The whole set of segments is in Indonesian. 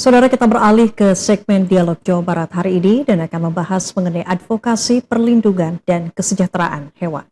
Saudara, kita beralih ke segmen Dialog Jawa Barat hari ini dan akan membahas mengenai advokasi perlindungan dan kesejahteraan hewan.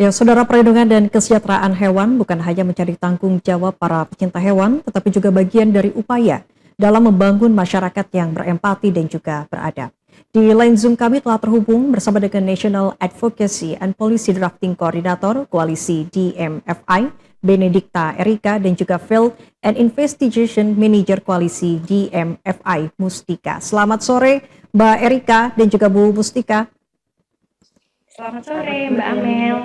Ya, saudara, perlindungan dan kesejahteraan hewan bukan hanya menjadi tanggung jawab para pecinta hewan, tetapi juga bagian dari upaya dalam membangun masyarakat yang berempati dan juga beradab. Di line Zoom kami telah terhubung bersama dengan National Advocacy and Policy Drafting Coordinator Koalisi DMFI, Benedikta Erika, dan juga Field and Investigation Manager Koalisi DMFI, Mustika. Selamat sore, Mbak Erika dan juga Bu Mustika. Selamat sore, Mbak Amel.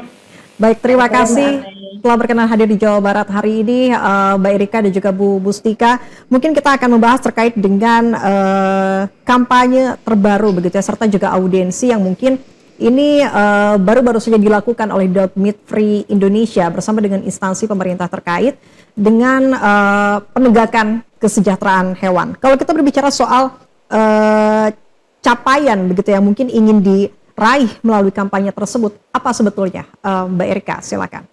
Baik, terima kasih telah berkenan hadir di Jawa Barat hari ini, Mbak Erika dan juga Bu Mustika. Mungkin kita akan membahas terkait dengan kampanye terbaru begitu ya, serta juga audiensi yang mungkin ini baru-baru saja dilakukan oleh Dog Meat Free Indonesia bersama dengan instansi pemerintah terkait dengan penegakan kesejahteraan hewan. Kalau kita berbicara soal capaian begitu yang mungkin ingin diraih melalui kampanye tersebut, apa sebetulnya, Mbak Erika? Silakan.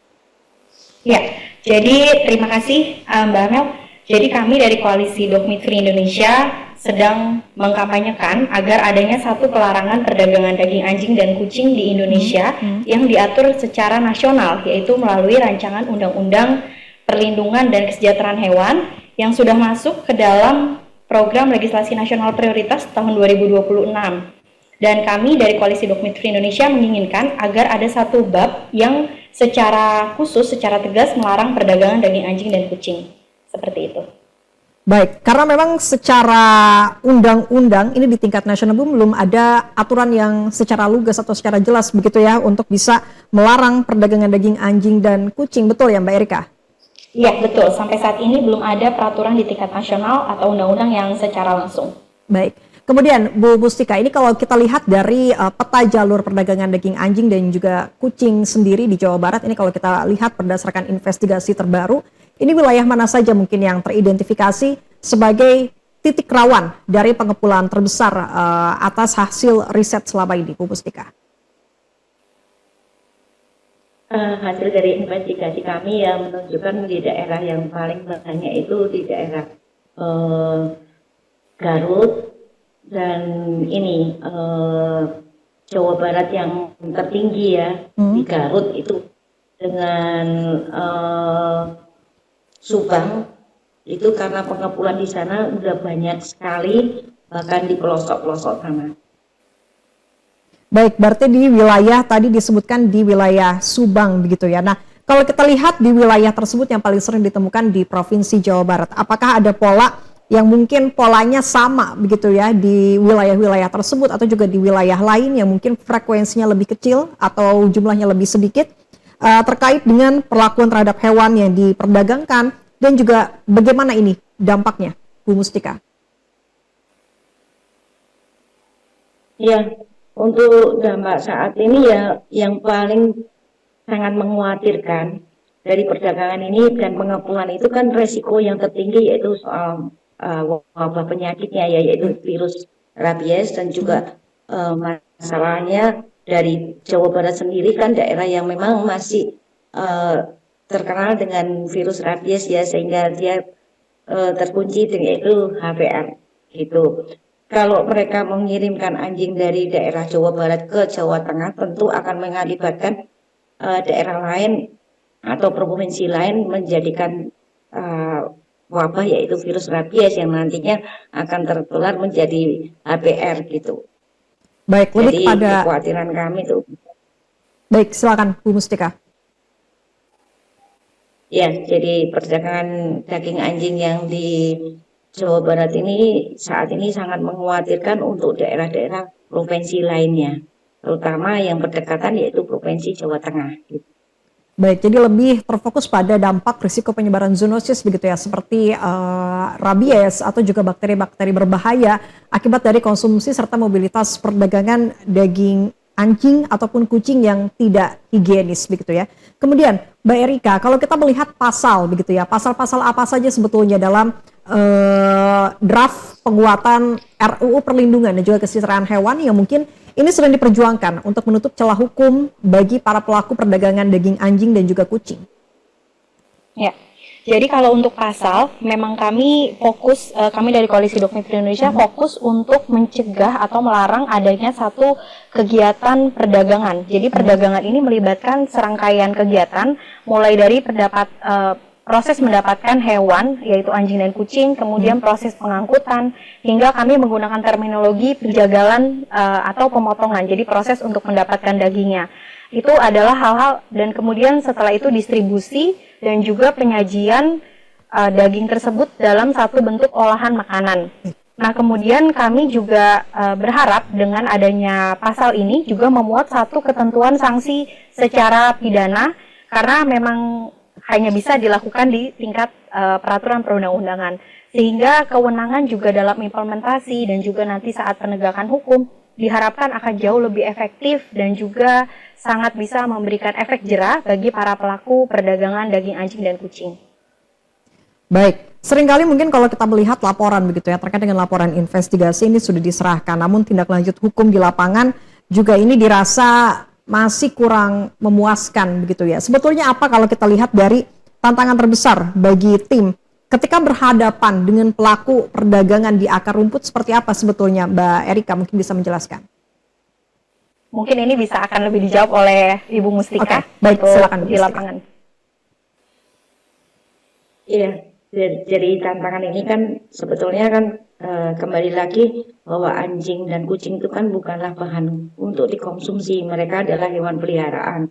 Ya, jadi terima kasih Mbak Amel. Jadi kami dari Koalisi Dog Meat Free Indonesia sedang mengkampanyekan agar adanya satu pelarangan perdagangan daging anjing dan kucing di Indonesia yang diatur secara nasional, yaitu melalui rancangan Undang-Undang Perlindungan dan Kesejahteraan Hewan yang sudah masuk ke dalam program legislasi nasional prioritas tahun 2026. Dan kami dari Koalisi Dog Meat Free Indonesia menginginkan agar ada satu bab yang secara khusus, secara tegas melarang perdagangan daging anjing dan kucing. Seperti itu. Baik, karena memang secara undang-undang ini di tingkat nasional belum ada aturan yang secara lugas atau secara jelas begitu ya untuk bisa melarang perdagangan daging anjing dan kucing. Betul ya, Mbak Erika? Iya, betul. Sampai saat ini belum ada peraturan di tingkat nasional atau undang-undang yang secara langsung. Baik. Kemudian Bu Mustika, ini kalau kita lihat dari peta jalur perdagangan daging anjing dan juga kucing sendiri di Jawa Barat, ini kalau kita lihat berdasarkan investigasi terbaru, ini wilayah mana saja mungkin yang teridentifikasi sebagai titik rawan dari pengepulan terbesar atas hasil riset selama ini, Bu Mustika? Hasil dari investigasi kami yang menunjukkan di daerah yang paling banyak itu di daerah Garut, dan ini Jawa Barat yang tertinggi ya di Garut itu dengan Subang itu karena pengepulan di sana udah banyak sekali, bahkan di pelosok-pelosok sana. Baik, berarti di wilayah tadi disebutkan di wilayah Subang begitu ya. Nah, kalau kita lihat di wilayah tersebut yang paling sering ditemukan di Provinsi Jawa Barat, apakah ada pola yang mungkin polanya sama begitu ya di wilayah-wilayah tersebut atau juga di wilayah lain yang mungkin frekuensinya lebih kecil atau jumlahnya lebih sedikit terkait dengan perlakuan terhadap hewan yang diperdagangkan dan juga bagaimana ini dampaknya, Bu Mustika? Ya, untuk dampak saat ini ya yang paling sangat mengkhawatirkan dari perdagangan ini dan pengepungan itu kan resiko yang tertinggi yaitu soal wabah penyakitnya ya, yaitu virus rabies dan juga masalahnya dari Jawa Barat sendiri kan daerah yang memang masih terkenal dengan virus rabies ya, sehingga dia terkunci dengan itu HPR gitu. Kalau mereka mengirimkan anjing dari daerah Jawa Barat ke Jawa Tengah tentu akan mengakibatkan daerah lain atau provinsi lain menjadikan wabah yaitu virus rabies yang nantinya akan tertular menjadi HPR gitu. Baik, lebih jadi kepada kekhawatiran kami itu. Baik, silakan Bu Mustika. Ya, jadi perdagangan daging anjing yang di Jawa Barat ini saat ini sangat mengkhawatirkan untuk daerah-daerah provinsi lainnya, terutama yang berdekatan yaitu Provinsi Jawa Tengah gitu. Baik, jadi lebih terfokus pada dampak risiko penyebaran zoonosis begitu ya, seperti rabies atau juga bakteri-bakteri berbahaya akibat dari konsumsi serta mobilitas perdagangan daging anjing ataupun kucing yang tidak higienis begitu ya. Kemudian Mbak Erika, kalau kita melihat pasal begitu ya, pasal-pasal apa saja sebetulnya dalam draft penguatan RUU Perlindungan dan juga Kesejahteraan Hewan yang mungkin ini sedang diperjuangkan untuk menutup celah hukum bagi para pelaku perdagangan daging anjing dan juga kucing? Ya, jadi kalau untuk pasal, memang kami fokus, kami dari Koalisi Dog Meat Free Indonesia fokus untuk mencegah atau melarang adanya satu kegiatan perdagangan. Jadi perdagangan ini melibatkan serangkaian kegiatan, mulai dari proses mendapatkan hewan, yaitu anjing dan kucing, kemudian proses pengangkutan, hingga kami menggunakan terminologi penjagalan atau pemotongan, jadi proses untuk mendapatkan dagingnya. Itu adalah hal-hal, dan kemudian setelah itu distribusi dan juga penyajian daging tersebut dalam satu bentuk olahan makanan. Nah, kemudian kami juga berharap dengan adanya pasal ini juga memuat satu ketentuan sanksi secara pidana, karena memang hanya bisa dilakukan di tingkat peraturan perundang-undangan, sehingga kewenangan juga dalam implementasi dan juga nanti saat penegakan hukum diharapkan akan jauh lebih efektif dan juga sangat bisa memberikan efek jera bagi para pelaku perdagangan daging anjing dan kucing. Baik, seringkali mungkin kalau kita melihat laporan begitu ya, terkait dengan laporan investigasi ini sudah diserahkan, namun tindak lanjut hukum di lapangan juga ini dirasa masih kurang memuaskan begitu ya. Sebetulnya apa kalau kita lihat dari tantangan terbesar bagi tim ketika berhadapan dengan pelaku perdagangan di akar rumput, seperti apa sebetulnya, Mbak Erika mungkin bisa menjelaskan? Mungkin ini bisa akan lebih dijawab oleh Ibu Mustika. Baik, silakan di lapangan. Iya, jadi tantangan ini kan sebetulnya kan kembali lagi bahwa anjing dan kucing itu kan bukanlah bahan untuk dikonsumsi, mereka adalah hewan peliharaan.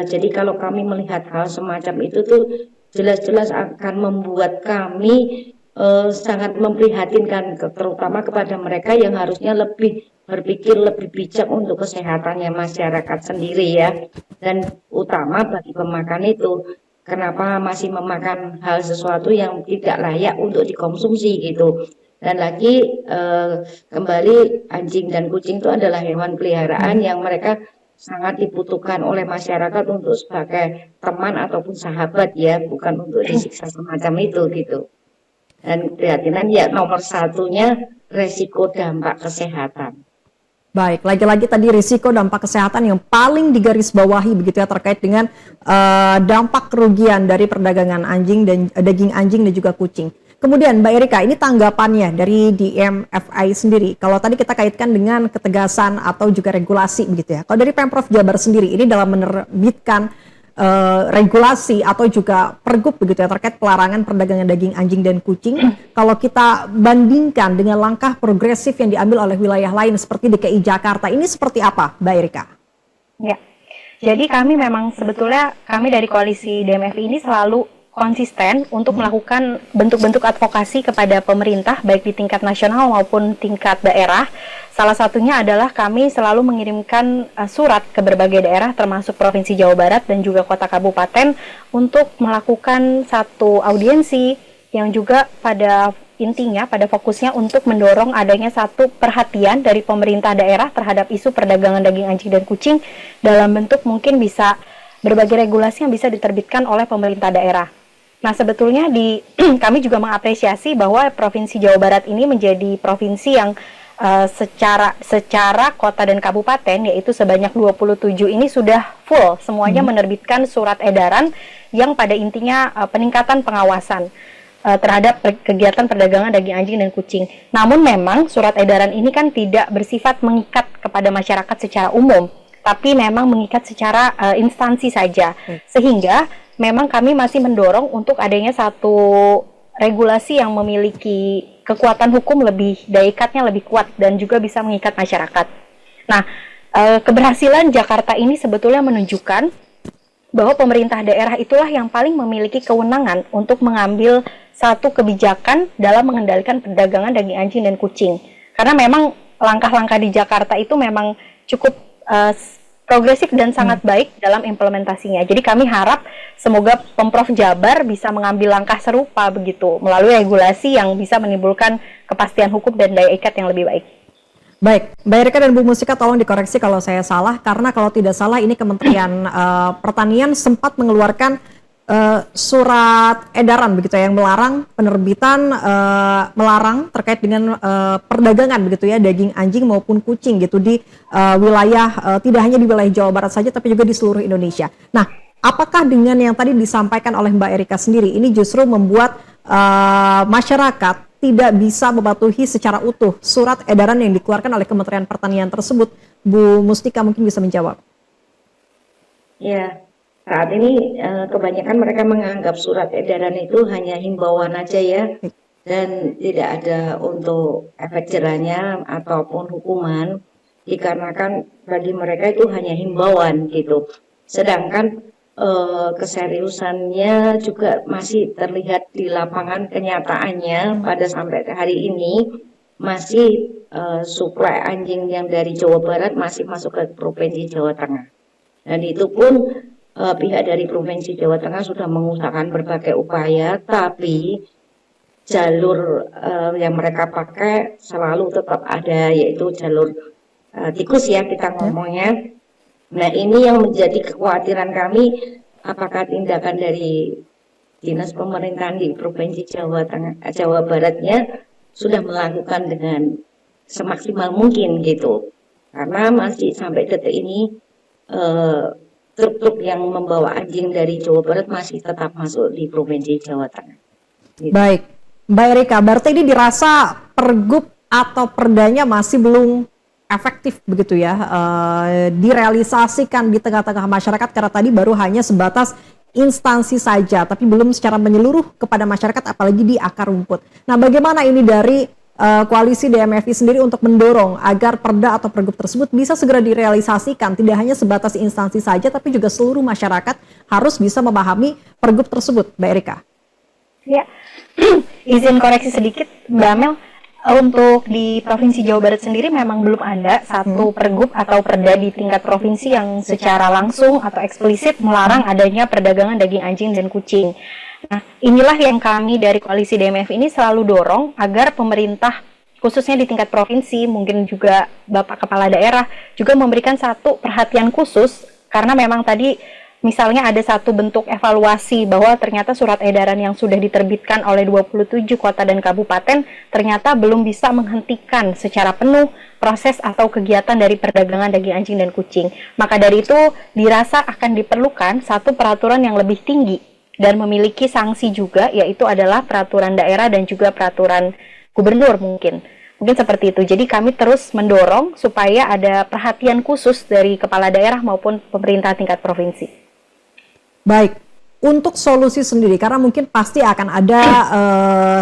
Jadi kalau kami melihat hal semacam itu tuh jelas-jelas akan membuat kami sangat memprihatinkan, terutama kepada mereka yang harusnya lebih berpikir lebih bijak untuk kesehatannya masyarakat sendiri ya, dan utama bagi pemakan itu. Kenapa masih memakan hal sesuatu yang tidak layak untuk dikonsumsi gitu. Dan lagi kembali anjing dan kucing itu adalah hewan peliharaan yang mereka sangat dibutuhkan oleh masyarakat untuk sebagai teman ataupun sahabat ya, bukan untuk disiksa semacam itu gitu. Dan keprihatinan ya nomor satunya resiko dampak kesehatan. Baik, lagi-lagi tadi risiko dampak kesehatan yang paling digarisbawahi begitu ya, terkait dengan dampak kerugian dari perdagangan anjing dan daging anjing dan juga kucing. Kemudian Mbak Erika, ini tanggapannya dari DMFI sendiri. Kalau tadi kita kaitkan dengan ketegasan atau juga regulasi begitu ya. Kalau dari Pemprov Jabar sendiri ini dalam menerbitkan regulasi atau juga pergub begitu ya terkait pelarangan perdagangan daging anjing dan kucing, kalau kita bandingkan dengan langkah progresif yang diambil oleh wilayah lain seperti DKI Jakarta, ini seperti apa Mbak Erika? Ya, jadi kami memang sebetulnya kami dari koalisi DMFI ini selalu konsisten untuk melakukan bentuk-bentuk advokasi kepada pemerintah baik di tingkat nasional maupun tingkat daerah. Salah satunya adalah kami selalu mengirimkan surat ke berbagai daerah termasuk Provinsi Jawa Barat dan juga kota kabupaten untuk melakukan satu audiensi yang juga pada intinya, pada fokusnya untuk mendorong adanya satu perhatian dari pemerintah daerah terhadap isu perdagangan daging anjing dan kucing dalam bentuk mungkin bisa berbagai regulasi yang bisa diterbitkan oleh pemerintah daerah. Nah, sebetulnya kami juga mengapresiasi bahwa Provinsi Jawa Barat ini menjadi provinsi yang secara kota dan kabupaten yaitu sebanyak 27 ini sudah full semuanya menerbitkan surat edaran yang pada intinya peningkatan pengawasan terhadap kegiatan perdagangan daging anjing dan kucing. Namun memang surat edaran ini kan tidak bersifat mengikat kepada masyarakat secara umum, tapi memang mengikat secara instansi saja. Sehingga memang kami masih mendorong untuk adanya satu regulasi yang memiliki kekuatan hukum lebih, daya ikatnya lebih kuat dan juga bisa mengikat masyarakat. Nah, keberhasilan Jakarta ini sebetulnya menunjukkan bahwa pemerintah daerah itulah yang paling memiliki kewenangan untuk mengambil satu kebijakan dalam mengendalikan perdagangan daging anjing dan kucing. Karena memang langkah-langkah di Jakarta itu memang cukup progresif dan sangat baik dalam implementasinya. Jadi kami harap semoga Pemprov Jabar bisa mengambil langkah serupa begitu melalui regulasi yang bisa menimbulkan kepastian hukum dan daya ikat yang lebih baik. Baik, Mbak Erika dan Bu Mustika tolong dikoreksi kalau saya salah, karena kalau tidak salah ini Kementerian Pertanian sempat mengeluarkan surat edaran begitu ya, yang melarang penerbitan melarang terkait dengan perdagangan begitu ya daging anjing maupun kucing gitu di wilayah tidak hanya di wilayah Jawa Barat saja tapi juga di seluruh Indonesia. Nah, apakah dengan yang tadi disampaikan oleh Mbak Erika sendiri ini justru membuat masyarakat tidak bisa mematuhi secara utuh surat edaran yang dikeluarkan oleh Kementerian Pertanian tersebut? Bu Mustika mungkin bisa menjawab. Ya, saat ini kebanyakan mereka menganggap surat edaran itu hanya himbauan aja ya, dan tidak ada untuk efek jerahnya ataupun hukuman, dikarenakan bagi mereka itu hanya himbauan gitu. Sedangkan keseriusannya juga masih terlihat di lapangan kenyataannya pada sampai hari ini masih suplai anjing yang dari Jawa Barat masih masuk ke Provinsi Jawa Tengah. Dan itu pun pihak dari Provinsi Jawa Tengah sudah mengusahakan berbagai upaya, tapi jalur yang mereka pakai selalu tetap ada, yaitu jalur tikus ya kita ngomongnya. Nah, ini yang menjadi kekhawatiran kami, apakah tindakan dari Dinas Pemerintahan di Provinsi Jawa Baratnya sudah melakukan dengan semaksimal mungkin gitu. Karena masih sampai detik ini truk-truk yang membawa anjing dari Jawa Barat masih tetap masuk di Provinsi Jawa Tengah. Gitu. Baik, Mbak Erika, berarti ini dirasa pergub atau perdanya masih belum efektif begitu ya, direalisasikan di tengah-tengah masyarakat karena tadi baru hanya sebatas instansi saja, tapi belum secara menyeluruh kepada masyarakat, apalagi di akar rumput. Nah, bagaimana ini dari koalisi DMFI sendiri untuk mendorong agar perda atau pergub tersebut bisa segera direalisasikan, tidak hanya sebatas instansi saja, tapi juga seluruh masyarakat harus bisa memahami pergub tersebut, Mbak Erika? Ya, izin koreksi sedikit, Mbak Amel. Untuk di Provinsi Jawa Barat sendiri memang belum ada satu pergub atau perda di tingkat provinsi yang secara langsung atau eksplisit melarang adanya perdagangan daging anjing dan kucing. Nah, inilah yang kami dari Koalisi DMF ini selalu dorong agar pemerintah, khususnya di tingkat provinsi, mungkin juga Bapak Kepala Daerah, juga memberikan satu perhatian khusus, karena memang tadi misalnya ada satu bentuk evaluasi bahwa ternyata surat edaran yang sudah diterbitkan oleh 27 kota dan kabupaten ternyata belum bisa menghentikan secara penuh proses atau kegiatan dari perdagangan daging anjing dan kucing. Maka dari itu dirasa akan diperlukan satu peraturan yang lebih tinggi dan memiliki sanksi juga, yaitu adalah peraturan daerah dan juga peraturan gubernur mungkin. Mungkin seperti itu. Jadi kami terus mendorong supaya ada perhatian khusus dari kepala daerah maupun pemerintah tingkat provinsi. Baik, untuk solusi sendiri, karena mungkin pasti akan ada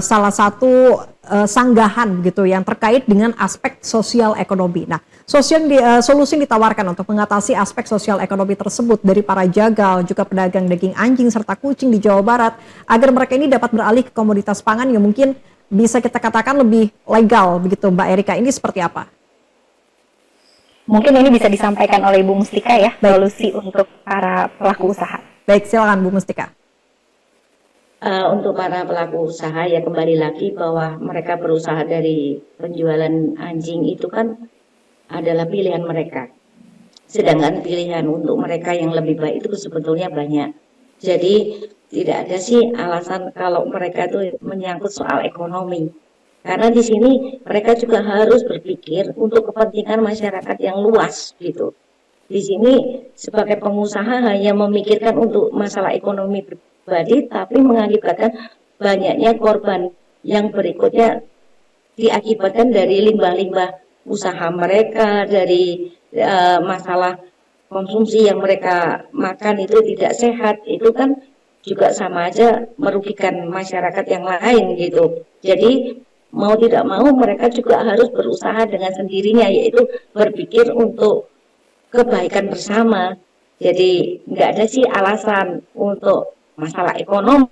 salah satu sanggahan gitu yang terkait dengan aspek sosial ekonomi. Nah, solusi yang ditawarkan untuk mengatasi aspek sosial ekonomi tersebut dari para jagal, juga pedagang daging anjing serta kucing di Jawa Barat, agar mereka ini dapat beralih ke komoditas pangan yang mungkin bisa kita katakan lebih legal begitu, Mbak Erika, ini seperti apa? Mungkin ini bisa disampaikan oleh Ibu Mustika ya, solusi untuk para pelaku usaha. Baik, silakan Bu Mustika. Untuk para pelaku usaha ya kembali lagi bahwa mereka berusaha dari penjualan anjing itu kan adalah pilihan mereka. Sedangkan pilihan untuk mereka yang lebih baik itu sebetulnya banyak. Jadi tidak ada sih alasan kalau mereka itu menyangkut soal ekonomi. Karena di sini mereka juga harus berpikir untuk kepentingan masyarakat yang luas gitu. Di sini sebagai pengusaha hanya memikirkan untuk masalah ekonomi pribadi, tapi mengakibatkan banyaknya korban yang berikutnya diakibatkan dari limbah-limbah usaha mereka, dari masalah konsumsi yang mereka makan itu tidak sehat, itu kan juga sama aja merugikan masyarakat yang lain gitu. Jadi mau tidak mau mereka juga harus berusaha dengan sendirinya, yaitu berpikir untuk kebaikan bersama. Jadi nggak ada sih alasan untuk masalah ekonomi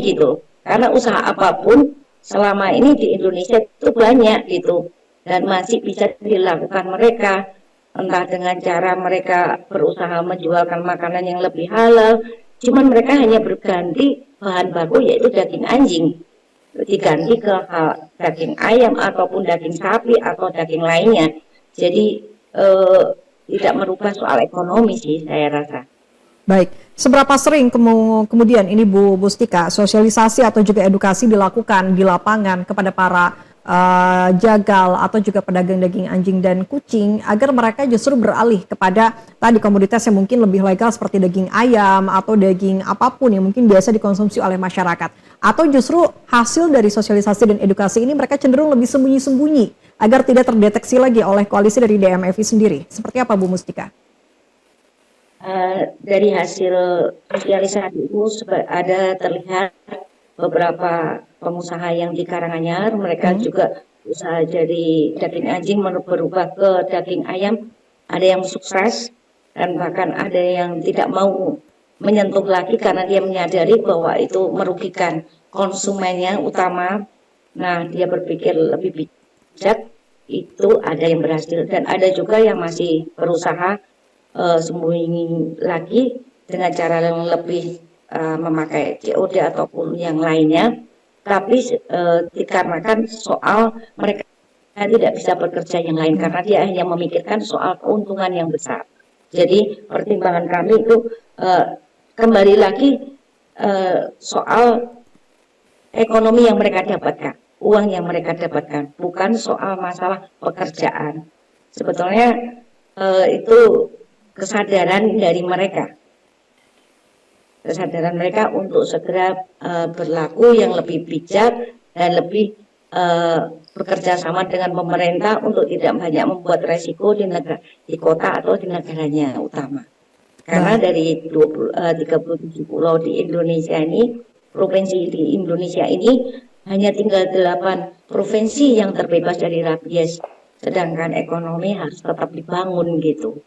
gitu. Karena usaha apapun selama ini di Indonesia itu banyak gitu. Dan masih bisa dilakukan mereka. Entah dengan cara mereka berusaha menjualkan makanan yang lebih halal. Cuman mereka hanya berganti bahan baku yaitu daging anjing. Diganti ke daging ayam ataupun daging sapi atau daging lainnya. Jadi tidak merubah soal ekonomi sih saya rasa. Baik, seberapa sering kemudian ini Bu Mustika sosialisasi atau juga edukasi dilakukan di lapangan kepada para jagal atau juga pedagang daging anjing dan kucing agar mereka justru beralih kepada tadi komoditas yang mungkin lebih legal seperti daging ayam atau daging apapun yang mungkin biasa dikonsumsi oleh masyarakat, atau justru hasil dari sosialisasi dan edukasi ini mereka cenderung lebih sembunyi-sembunyi agar tidak terdeteksi lagi oleh koalisi dari DMFI sendiri. Seperti apa Bu Mustika? Dari hasil sosialisasi itu ada terlihat beberapa pengusaha yang di Karanganyar, mereka juga usaha jadi daging anjing berubah ke daging ayam, ada yang sukses dan bahkan ada yang tidak mau menyentuh lagi karena dia menyadari bahwa itu merugikan konsumennya utama. Nah, dia berpikir lebih bijak, itu ada yang berhasil dan ada juga yang masih berusaha sembunyi lagi dengan cara yang lebih memakai COD ataupun yang lainnya, tapi dikarenakan soal mereka tidak bisa bekerja yang lain karena dia hanya memikirkan soal keuntungan yang besar. Jadi pertimbangan kami itu kembali lagi soal ekonomi yang mereka dapatkan, uang yang mereka dapatkan, bukan soal masalah pekerjaan. Sebetulnya itu kesadaran dari mereka, kesadaran mereka untuk segera berlaku yang lebih bijak dan lebih bekerja sama dengan pemerintah untuk tidak banyak membuat resiko di kota atau di negaranya utama. Karena dari 37 pulau di Indonesia ini, provinsi di Indonesia ini hanya tinggal 8 provinsi yang terbebas dari rabies, sedangkan ekonomi harus tetap dibangun gitu.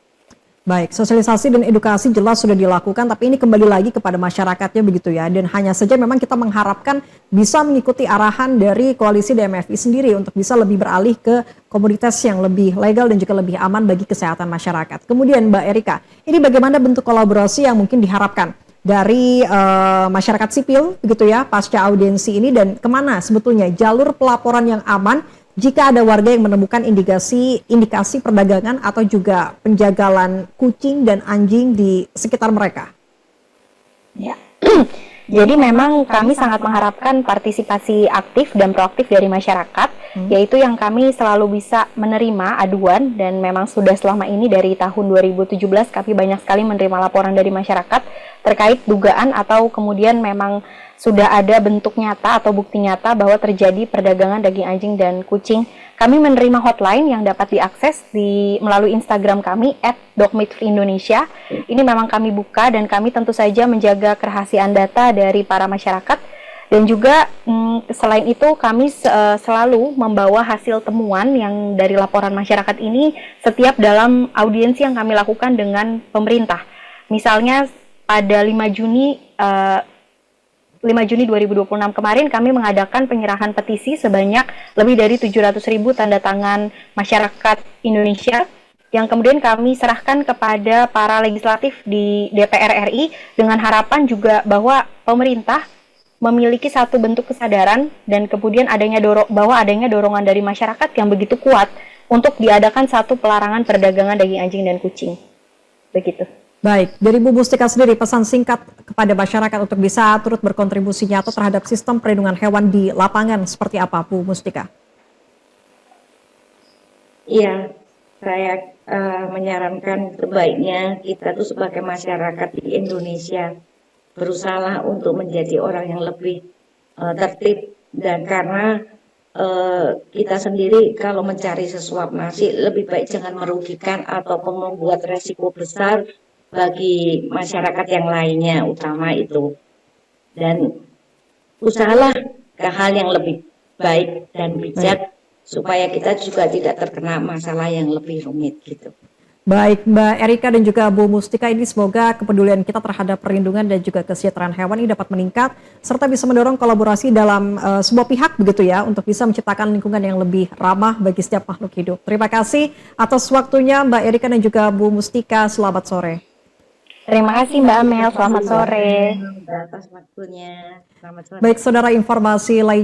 Baik, sosialisasi dan edukasi jelas sudah dilakukan, tapi ini kembali lagi kepada masyarakatnya begitu ya. Dan hanya saja memang kita mengharapkan bisa mengikuti arahan dari koalisi DMFI sendiri untuk bisa lebih beralih ke komoditas yang lebih legal dan juga lebih aman bagi kesehatan masyarakat. Kemudian Mbak Erika, ini bagaimana bentuk kolaborasi yang mungkin diharapkan dari masyarakat sipil begitu ya pasca audiensi ini, dan kemana sebetulnya jalur pelaporan yang aman jika ada warga yang menemukan indikasi perdagangan atau juga penjagalan kucing dan anjing di sekitar mereka? Ya. Jadi memang kami sangat mengharapkan partisipasi aktif dan proaktif dari masyarakat, yaitu yang kami selalu bisa menerima aduan, dan memang sudah selama ini dari tahun 2017 kami banyak sekali menerima laporan dari masyarakat terkait dugaan atau kemudian memang sudah ada bentuk nyata atau bukti nyata bahwa terjadi perdagangan daging anjing dan kucing. Kami menerima hotline yang dapat diakses melalui Instagram kami @dogmeatfreeindonesia. Ini memang kami buka dan kami tentu saja menjaga kerahasiaan data dari para masyarakat. Dan juga selain itu kami selalu membawa hasil temuan yang dari laporan masyarakat ini setiap dalam audiensi yang kami lakukan dengan pemerintah. Misalnya pada 5 Juni 2026 kemarin kami mengadakan penyerahan petisi sebanyak lebih dari 700.000 tanda tangan masyarakat Indonesia yang kemudian kami serahkan kepada para legislatif di DPR RI dengan harapan juga bahwa pemerintah memiliki satu bentuk kesadaran dan kemudian adanya dorongan dari masyarakat yang begitu kuat untuk diadakan satu pelarangan perdagangan daging anjing dan kucing. Begitu. Baik, dari Bu Mustika sendiri pesan singkat kepada masyarakat untuk bisa turut berkontribusi nyata terhadap sistem perlindungan hewan di lapangan seperti apa, Bu Mustika? Iya, saya menyarankan sebaiknya kita tuh sebagai masyarakat di Indonesia berusaha untuk menjadi orang yang lebih tertib, dan karena kita sendiri kalau mencari sesuap nasi lebih baik jangan merugikan ataupun membuat resiko besar bagi masyarakat yang lainnya, utama itu. Dan usahalah ke hal yang lebih baik dan bijak supaya kita juga tidak terkena masalah yang lebih rumit gitu. Baik, Mbak Erika dan juga Bu Mustika, ini semoga kepedulian kita terhadap perlindungan dan juga kesejahteraan hewan ini dapat meningkat serta bisa mendorong kolaborasi dalam sebuah pihak begitu ya untuk bisa menciptakan lingkungan yang lebih ramah bagi setiap makhluk hidup. Terima kasih atas waktunya Mbak Erika dan juga Bu Mustika. Selamat sore. Terima kasih Mbak Amel, selamat sore. Atas waktunya. Selamat sore. Baik, saudara, informasi lain